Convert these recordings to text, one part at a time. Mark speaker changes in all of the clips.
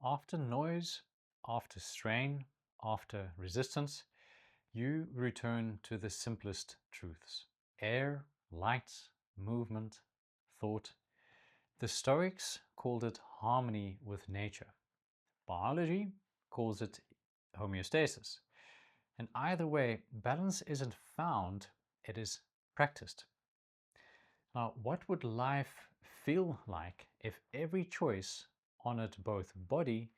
Speaker 1: After noise, after strain, after resistance, you return to the simplest truths: air, light, movement, thought. The Stoics called it harmony with nature. Biology calls it homeostasis. And either way, balance isn't found, it is practiced. Now, what would life feel like if every choice honored both body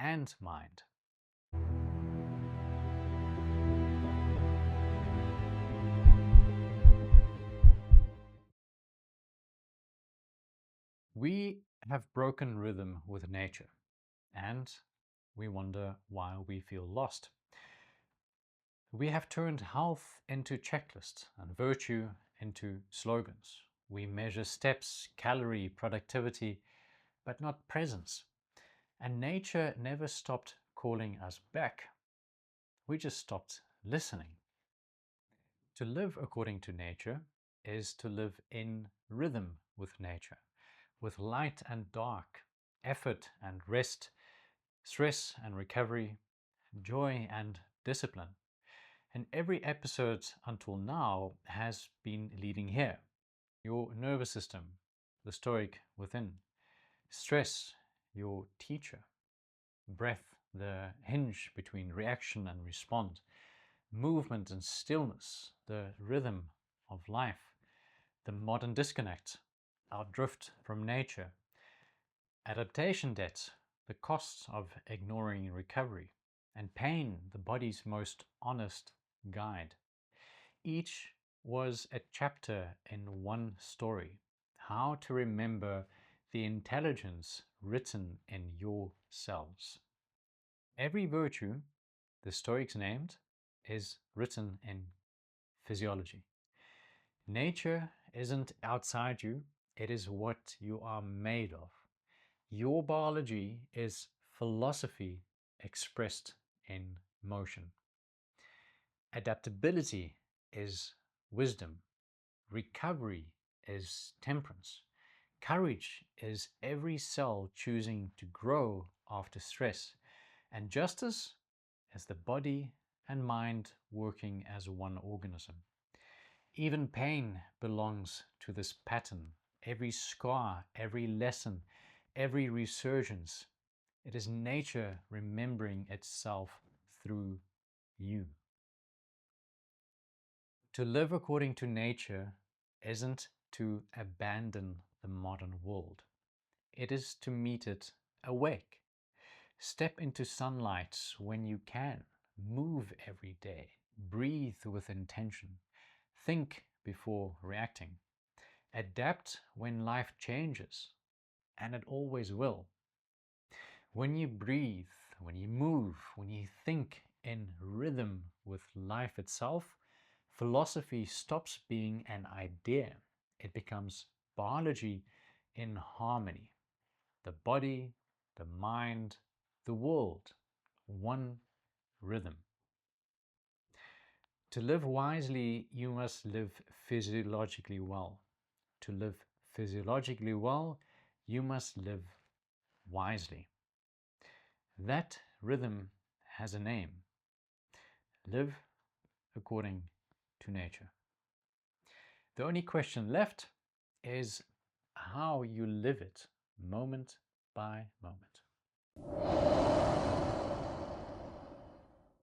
Speaker 1: and mind? We have broken rhythm with nature, and we wonder why we feel lost. We have turned health into checklists and virtue into slogans. We measure steps, calorie, productivity, but not presence. And nature never stopped calling us back. We just stopped listening. To live according to nature is to live in rhythm with nature, with light and dark, effort and rest, stress and recovery, joy and discipline. And every episode until now has been leading here. Your nervous system, the stoic within. Stress, your teacher. Breath, the hinge between reaction and response. Movement and stillness, the rhythm of life. The modern disconnect, our drift from nature. Adaptation debt, the cost of ignoring recovery. And pain, the body's most honest guide. Each was a chapter in one story: how to remember the intelligence written in your cells. Every virtue the Stoics named is written in physiology. Nature isn't outside you, it is what you are made of. Your biology is philosophy expressed in motion. Adaptability is wisdom. Recovery is temperance. Courage is every cell choosing to grow after stress. And justice is the body and mind working as one organism. Even pain belongs to this pattern. Every scar, every lesson, every resurgence. It is nature remembering itself through you. To live according to nature isn't to abandon the modern world. It is to meet it awake. Step into sunlight when you can. Move every day. Breathe with intention. Think before reacting. Adapt when life changes, and it always will. When you breathe, when you move, when you think in rhythm with life itself, philosophy stops being an idea. It becomes biology in harmony. The body, the mind, the world, one rhythm. To live wisely, you must live physiologically well. To live physiologically well, you must live wisely. That rhythm has a name. Live according to nature. The only question left is how you live it moment by moment.